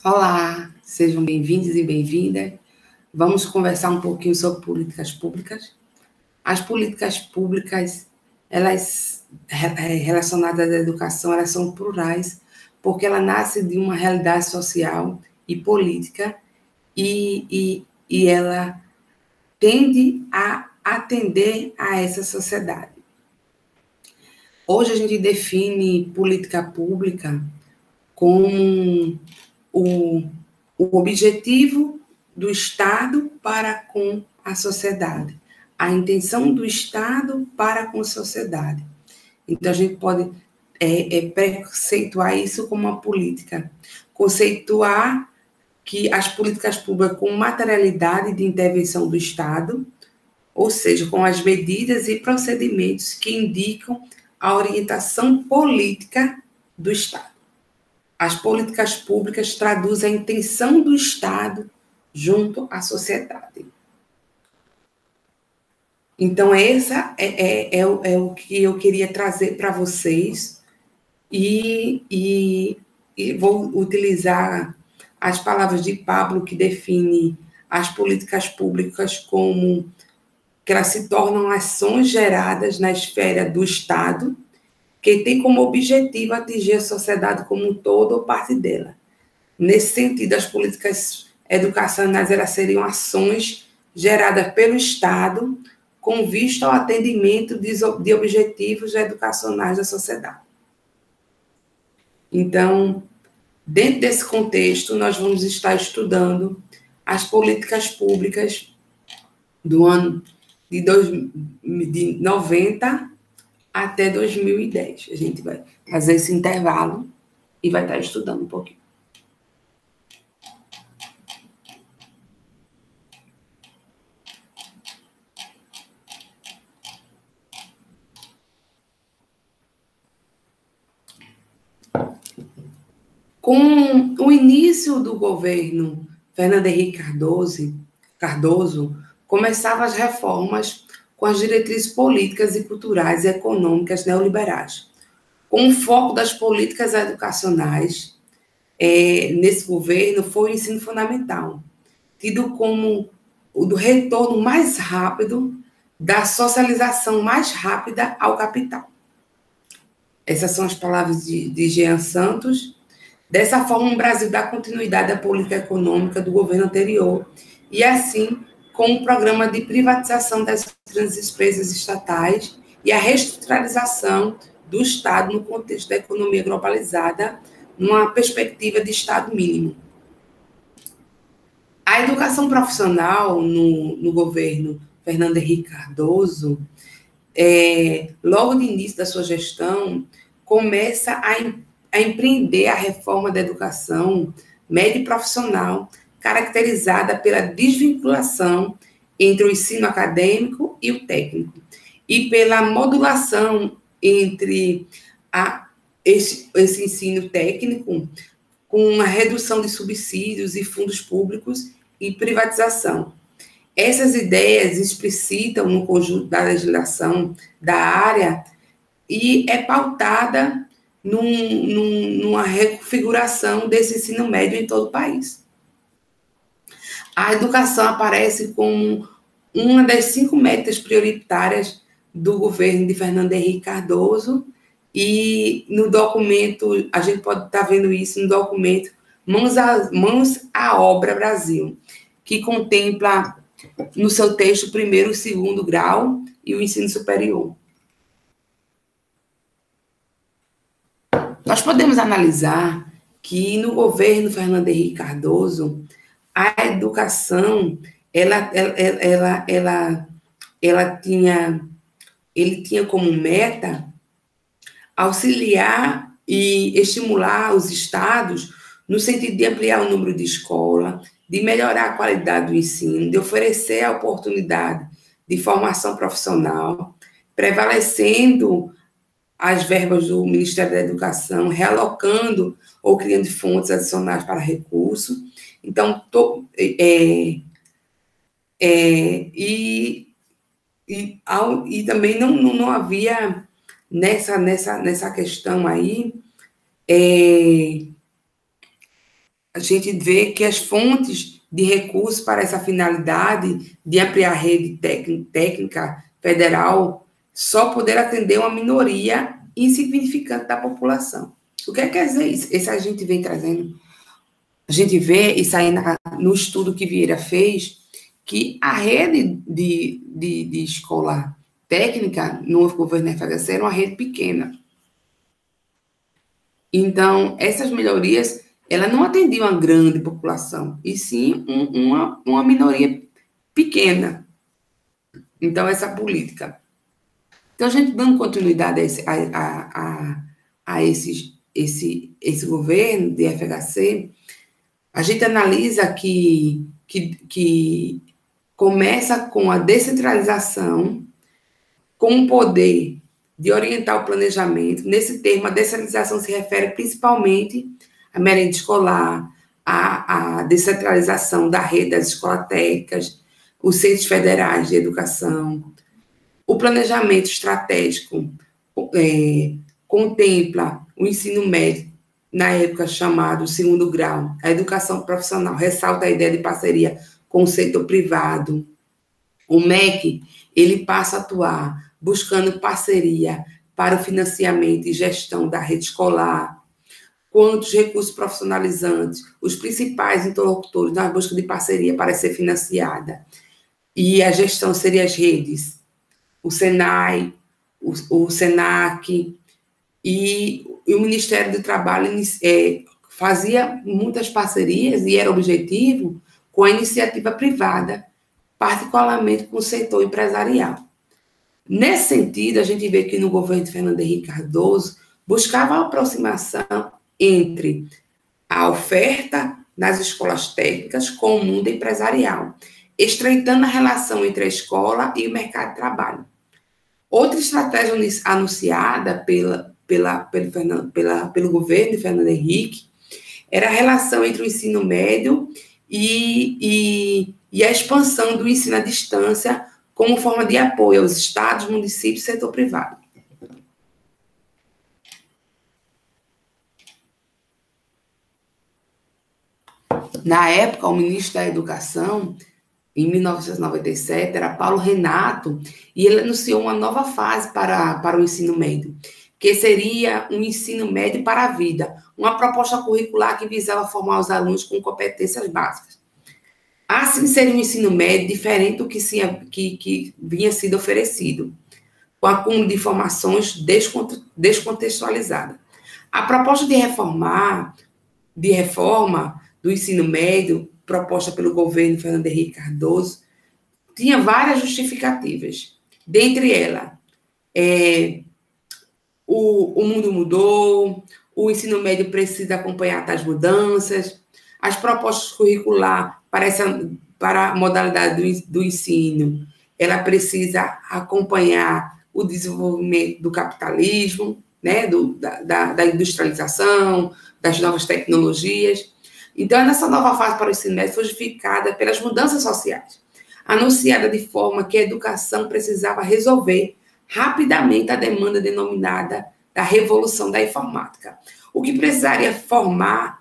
Olá, sejam bem-vindos e bem-vindas. Vamos conversar um pouquinho sobre políticas públicas. As políticas públicas, elas relacionadas à educação, elas são plurais, porque ela nasce de uma realidade social e política e ela tende a atender a essa sociedade. Hoje a gente define política pública como o objetivo do Estado para com a sociedade, a intenção do Estado para com a sociedade. Então, a gente pode preconceituar isso como uma política, conceituar que as políticas públicas com materialidade de intervenção do Estado, ou seja, com as medidas e procedimentos que indicam a orientação política do Estado. As políticas públicas traduzem a intenção do Estado junto à sociedade. Então, essa é o que eu queria trazer para vocês e vou utilizar as palavras de Pablo, que define as políticas públicas como que elas se tornam ações geradas na esfera do Estado, que tem como objetivo atingir a sociedade como um todo ou parte dela. Nesse sentido, as políticas educacionais elas seriam ações geradas pelo Estado com vista ao atendimento de objetivos educacionais da sociedade. Então, dentro desse contexto, nós vamos estar estudando as políticas públicas do ano de 90 até 2010. A gente vai fazer esse intervalo e vai estar estudando um pouquinho. Com o início do governo Fernando Henrique Cardoso, começavam as reformas com as diretrizes políticas e culturais e econômicas neoliberais. Com o foco das políticas educacionais, nesse governo, foi o ensino fundamental, tido como o do retorno mais rápido da socialização mais rápida ao capital. Essas são as palavras de Jean Santos. Dessa forma, o Brasil dá continuidade à política econômica do governo anterior e, assim, com o programa de privatização das grandes empresas estatais e a reestruturação do Estado no contexto da economia globalizada, numa perspectiva de Estado mínimo. A educação profissional no governo Fernando Henrique Cardoso, logo no início da sua gestão, começa a empreender a reforma da educação média e profissional, caracterizada pela desvinculação entre o ensino acadêmico e o técnico, e pela modulação entre esse ensino técnico com a redução de subsídios e fundos públicos e privatização. Essas ideias explicitam no conjunto da legislação da área e é pautada numa reconfiguração desse ensino médio em todo o país. A educação aparece como uma das 5 metas prioritárias do governo de Fernando Henrique Cardoso e no documento, a gente pode estar vendo isso no documento Mãos à Obra Brasil, que contempla no seu texto o primeiro e o segundo grau e o ensino superior. Nós podemos analisar que no governo Fernando Henrique Cardoso, a educação, ele tinha como meta auxiliar e estimular os estados no sentido de ampliar o número de escolas, de melhorar a qualidade do ensino, de oferecer a oportunidade de formação profissional, prevalecendo as verbas do Ministério da Educação, realocando ou criando fontes adicionais para recursos. Então, também não havia nessa questão aí a gente vê que as fontes de recursos para essa finalidade de ampliar a rede técnica federal só poder atender uma minoria insignificante da população. O que quer dizer isso? Esse a gente vem trazendo, a gente vê isso aí no estudo que Vieira fez, que a rede de escola técnica no governo FHC era uma rede pequena. Então, essas melhorias, ela não atendiam uma grande população, e sim uma minoria pequena. Então, essa política. Então, a gente dando continuidade a esse governo de FHC, a gente analisa que começa com a descentralização, com o poder de orientar o planejamento. Nesse termo, a descentralização se refere principalmente à merenda escolar, à descentralização da rede das escolas técnicas, os centros federais de educação. O planejamento estratégico contempla o ensino médio, na época chamado segundo grau, a educação profissional, ressalta a ideia de parceria com o setor privado. O MEC, ele passa a atuar buscando parceria para o financiamento e gestão da rede escolar. Quanto aos recursos profissionalizantes, os principais interlocutores na busca de parceria para ser financiada. E a gestão seria as redes, o SENAI, o SENAC, e o Ministério do Trabalho fazia muitas parcerias e era objetivo com a iniciativa privada, particularmente com o setor empresarial. Nesse sentido, a gente vê que no governo de Fernando Henrique Cardoso buscava a aproximação entre a oferta nas escolas técnicas com o mundo empresarial, estreitando a relação entre a escola e o mercado de trabalho. Outra estratégia anunciada pelo governo de Fernando Henrique era a relação entre o ensino médio e a expansão do ensino à distância como forma de apoio aos estados, municípios e setor privado. Na época, o ministro da Educação, em 1997, era Paulo Renato, e ele anunciou uma nova fase para o ensino médio, que seria um ensino médio para a vida, uma proposta curricular que visava formar os alunos com competências básicas. Assim, seria um ensino médio diferente do que vinha sido oferecido, com acúmulo de informações descontextualizada. A proposta de reforma do ensino médio, proposta pelo governo Fernando Henrique Cardoso, tinha várias justificativas. Dentre elas, o mundo mudou, o ensino médio precisa acompanhar tais mudanças, as propostas curriculares para a modalidade do ensino, ela precisa acompanhar o desenvolvimento do capitalismo, né, da industrialização, das novas tecnologias. Então, essa nova fase para o ensino médio foi justificada pelas mudanças sociais, anunciada de forma que a educação precisava resolver rapidamente a demanda denominada da revolução da informática. O que precisaria formar,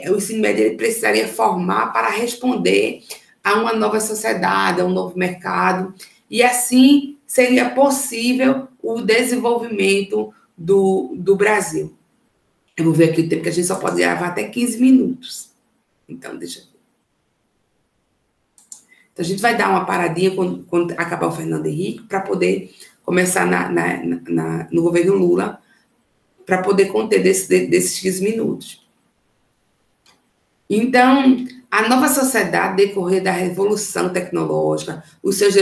o ensino médio precisaria formar para responder a uma nova sociedade, a um novo mercado, e assim seria possível o desenvolvimento do Brasil. Eu vou ver aqui o tempo, que a gente só pode gravar até 15 minutos. Então, deixa eu ver. Então, a gente vai dar uma paradinha quando acabar o Fernando Henrique, para poder começar no governo Lula, para poder conter desses 15 minutos. Então, a nova sociedade, decorrer da revolução tecnológica, os seus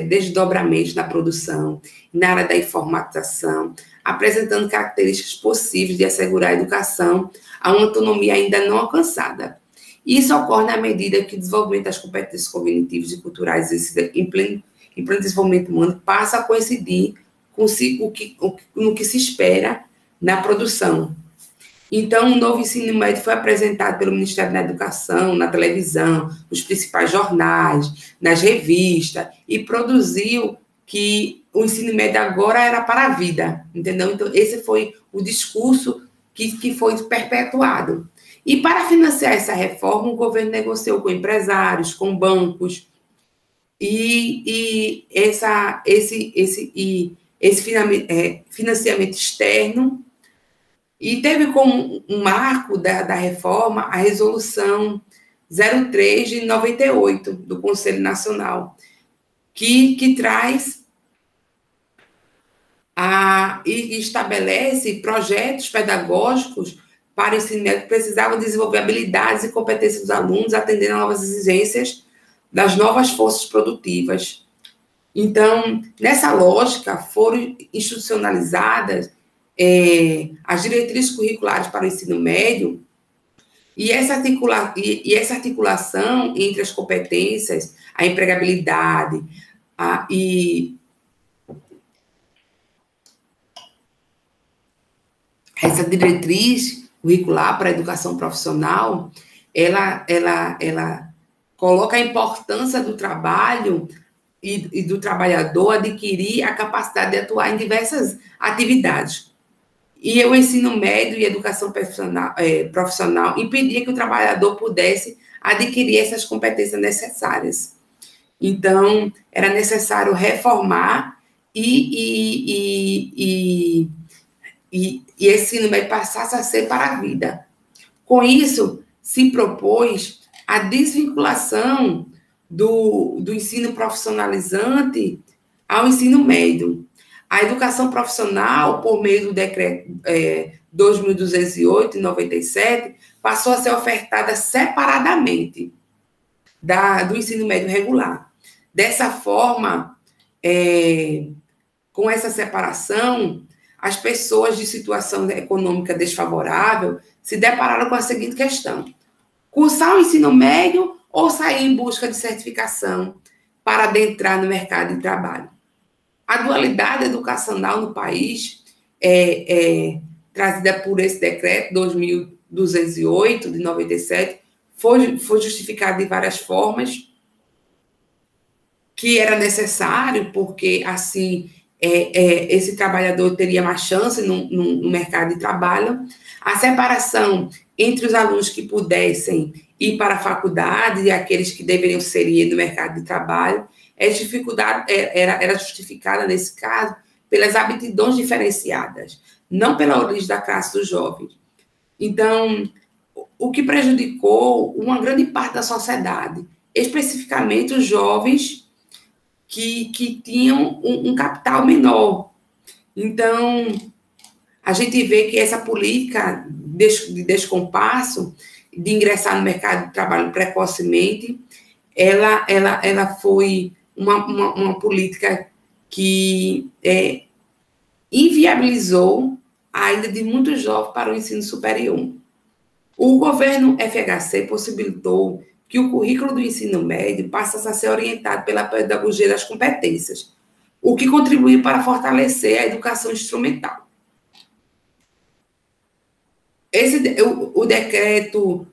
desdobramentos na produção, na área da informatização, apresentando características possíveis de assegurar a educação a uma autonomia ainda não alcançada. Isso ocorre na medida que o desenvolvimento das competências cognitivas e culturais em pleno desenvolvimento humano passa a coincidir com o que se espera na produção. Então, o novo ensino médio foi apresentado pelo Ministério da Educação, na televisão, nos principais jornais, nas revistas, e produziu que o ensino médio agora era para a vida, entendeu? Então, esse foi o discurso que foi perpetuado. E para financiar essa reforma, o governo negociou com empresários, com bancos, esse financiamento externo, e teve como um marco da reforma a resolução 03 de 98 do Conselho Nacional, que traz e estabelece projetos pedagógicos para o ensino médio que precisavam desenvolver habilidades e competências dos alunos, atendendo a novas exigências das novas forças produtivas. Então, nessa lógica, foram institucionalizadas as diretrizes curriculares para o ensino médio, e essa articulação entre as competências, a empregabilidade e essa diretriz curricular para a educação profissional, ela coloca a importância do trabalho e do trabalhador adquirir a capacidade de atuar em diversas atividades. E o ensino médio e a educação profissional impedia que o trabalhador pudesse adquirir essas competências necessárias. Então, era necessário reformar e esse ensino médio passasse a ser para a vida. Com isso, se propôs a desvinculação do ensino profissionalizante ao ensino médio. A educação profissional, por meio do decreto 2.208, em 97, passou a ser ofertada separadamente do ensino médio regular. Dessa forma, com essa separação, as pessoas de situação econômica desfavorável se depararam com a seguinte questão: cursar o ensino médio ou sair em busca de certificação para adentrar no mercado de trabalho? A dualidade educacional no país trazida por esse decreto 2.208, de 97, foi justificada de várias formas, que era necessário, porque, assim, esse trabalhador teria mais chance no mercado de trabalho. A separação entre os alunos que pudessem ir para a faculdade e aqueles que deveriam ir no mercado de trabalho era justificada, nesse caso, pelas aptidões diferenciadas, não pela origem da classe dos jovens. Então, o que prejudicou uma grande parte da sociedade, especificamente os jovens que tinham um capital menor. Então, a gente vê que essa política de descompasso, de ingressar no mercado de trabalho precocemente, ela foi uma política que inviabilizou a ida de muitos jovens para o ensino superior. O governo FHC possibilitou que o currículo do ensino médio passasse a ser orientado pela pedagogia das competências, o que contribuiu para fortalecer a educação instrumental. O decreto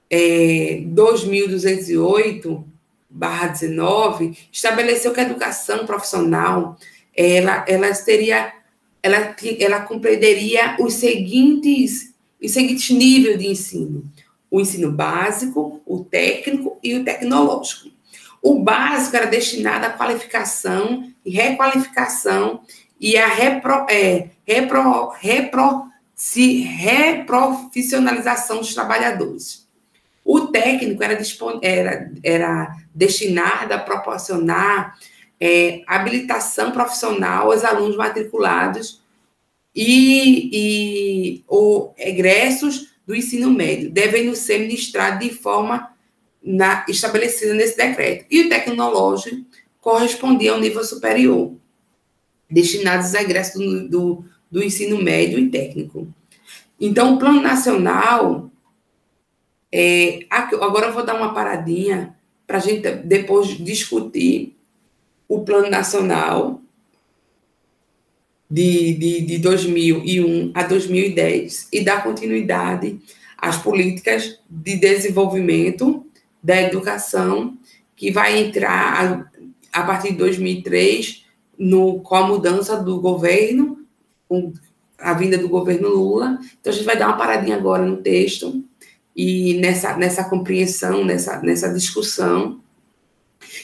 2.208/19 estabeleceu que a educação profissional ela compreenderia os seguintes níveis de ensino: o ensino básico, o técnico e o tecnológico. O básico era destinado à qualificação e requalificação e à reprofissionalização dos trabalhadores. O técnico era destinado a proporcionar habilitação profissional aos alunos matriculados ou egressos do ensino médio, devendo ser ministrado de forma estabelecida nesse decreto. E o tecnológico correspondia ao nível superior, destinados a egressos do ensino médio e técnico. Então, o Plano Nacional... agora eu vou dar uma paradinha para a gente depois discutir o Plano Nacional de 2001 a 2010 e dar continuidade às políticas de desenvolvimento da educação, que vai entrar a partir de 2003 com a mudança do governo, com a vinda do governo Lula. Então, a gente vai dar uma paradinha agora no texto e nessa compreensão, nessa discussão.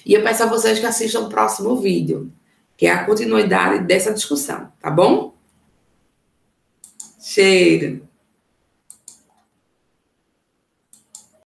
E eu peço a vocês que assistam o próximo vídeo, que é a continuidade dessa discussão, tá bom? Cheiro!